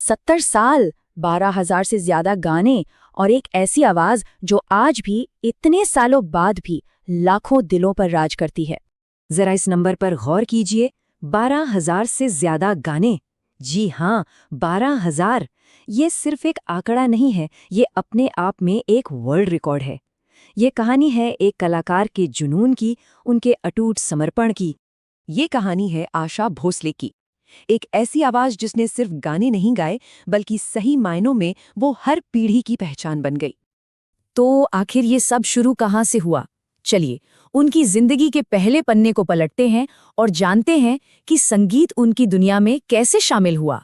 70 साल, 12,000 से ज्यादा गाने और एक ऐसी आवाज जो आज भी इतने सालों बाद भी लाखों दिलों पर राज करती है। जरा इस नंबर पर गौर कीजिए, 12,000 से ज्यादा गाने। जी हाँ, 12,000। ये सिर्फ एक आंकड़ा नहीं है, ये अपने आप में एक वर्ल्ड रिकॉर्ड है। ये कहानी है एक कलाकार के जुनून की, उनके अटूट समर्पण की। ये कहानी है आशा भोसले की, एक ऐसी आवाज जिसने सिर्फ गाने नहीं गाए, बल्कि सही मायनों में वो हर पीढ़ी की पहचान बन गई। तो आखिर ये सब शुरू कहाँ से हुआ? चलिए, उनकी जिंदगी के पहले पन्ने को पलटते हैं और जानते हैं कि संगीत उनकी दुनिया में कैसे शामिल हुआ।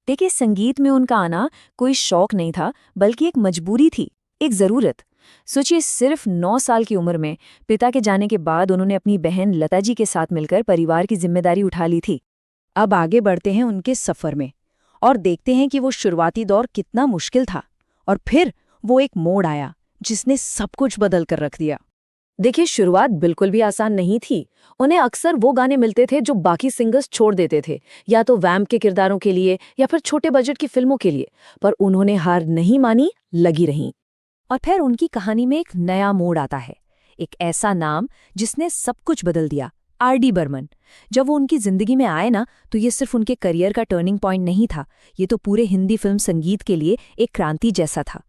देखिए, संगीत में उनका आना कोई शौक नहीं था, बल्कि एक मजबूरी थी, एक जरूरत। सोचिए, सिर्फ 9 साल की उम्र में पिता के जाने के बाद उन्होंने अपनी बहन लता जी के साथ मिलकर परिवार की जिम्मेदारी उठा ली थी। अब आगे बढ़ते हैं उनके सफर में और देखते हैं कि वो शुरुआती दौर कितना मुश्किल था और फिर वो एक मोड़ आया जिसने सब कुछ बदल कर रख दिया। देखिए, शुरुआत बिल्कुल भी आसान नहीं थी। उन्हें अक्सर वो गाने मिलते थे जो बाकी सिंगर्स छोड़ देते थे, या तो वैम्प के किरदारों के लिए या फिर छोटे बजट की फिल्मों के लिए। पर उन्होंने हार नहीं मानी, लगी रहीं। और फिर उनकी कहानी में एक नया मोड़ आता है, एक ऐसा नाम जिसने सब कुछ बदल दिया, आर.डी. बर्मन। जब वो उनकी जिंदगी में आए ना, तो ये सिर्फ उनके करियर का टर्निंग पॉइंट नहीं था, ये तो पूरे हिंदी फिल्म संगीत के लिए एक क्रांति जैसा था।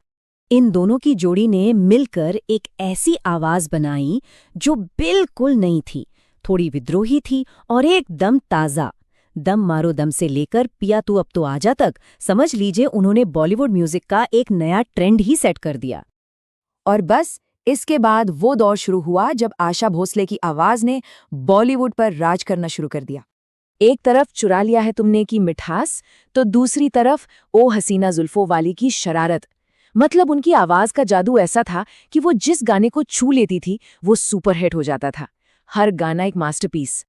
इन दोनों की जोड़ी ने मिलकर एक ऐसी आवाज बनाई जो बिल्कुल नई थी, थोड़ी विद्रोही थी और एकदम ताज़ा। दम मारो दम से लेकर पिया तू अब तो आजा तक, समझ लीजिए उन्होंने बॉलीवुड म्यूजिक का एक नया ट्रेंड ही सेट कर दिया। और बस इसके बाद वो दौर शुरू हुआ जब आशा भोसले की आवाज ने बॉलीवुड पर राज करना शुरू कर दिया। एक तरफ चुरा लिया है तुमने की मिठास, तो दूसरी तरफ ओ हसीना जुल्फों वाली की शरारत। मतलब उनकी आवाज का जादू ऐसा था कि वो जिस गाने को छू लेती थी वो सुपरहिट हो जाता था। हर गाना एक मास्टरपीस।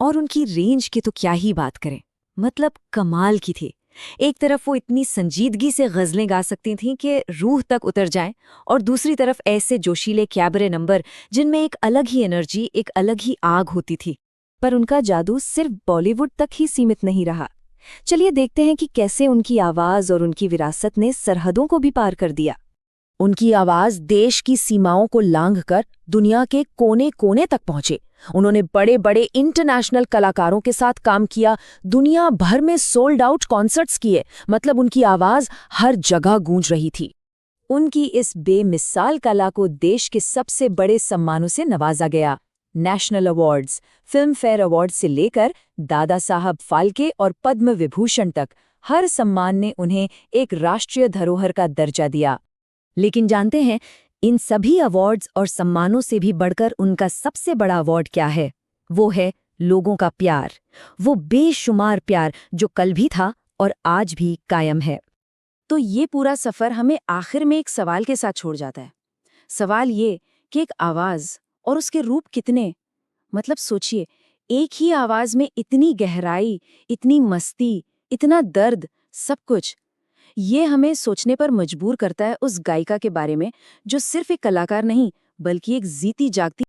और उनकी रेंज की तो क्या ही बात करें, मतलब कमाल की थी। एक तरफ वो इतनी संजीदगी से गज़लें गा सकती थीं कि रूह तक उतर जाएं, और दूसरी तरफ ऐसे जोशीले कैबरे नंबर जिनमें एक अलग ही एनर्जी, एक अलग ही आग होती थी। पर उनका जादू सिर्फ बॉलीवुड तक ही सीमित नहीं रहा। चलिए देखते हैं कि कैसे उनकी आवाज और उनकी विरासत ने सरहदों को भी पार कर दिया। उनकी आवाज देश की सीमाओं को लांघकर दुनिया के कोने कोने तक पहुंचे। उन्होंने बड़े बड़े इंटरनेशनल कलाकारों के साथ काम किया, दुनिया भर में सोल्ड आउट कॉन्सर्ट्स किए। मतलब उनकी आवाज हर जगह गूंज रही थी। उनकी इस बेमिसाल कला को देश के सबसे बड़े सम्मानों से नवाजा गया। National awards, film fair award से लेकर दादा साहब फाल्के और पद्म विभूषण तक, हर सम्मान ने उन्हें एक राष्ट्रीय धरोहर का दर्जा दिया। लेकिन जानते हैं, इन सभी अवार्ड्स और सम्मानों से भी बढ़कर उनका सबसे बड़ा अवार्ड क्या है? वो है लोगों का प्यार। वो बेशुमार प्यार जो कल भी था और आज भी कायम है। तो ये पूरा सफर हमें आखिर में एक सवाल के साथ छोड़ जाता है। सवाल ये कि एक आवाज और उसके रूप कितने, मतलब सोचिए, एक ही आवाज में इतनी गहराई, इतनी मस्ती, इतना दर्द, सब कुछ। ये हमें सोचने पर मजबूर करता है उस गायिका के बारे में जो सिर्फ एक कलाकार नहीं, बल्कि एक जीती जागती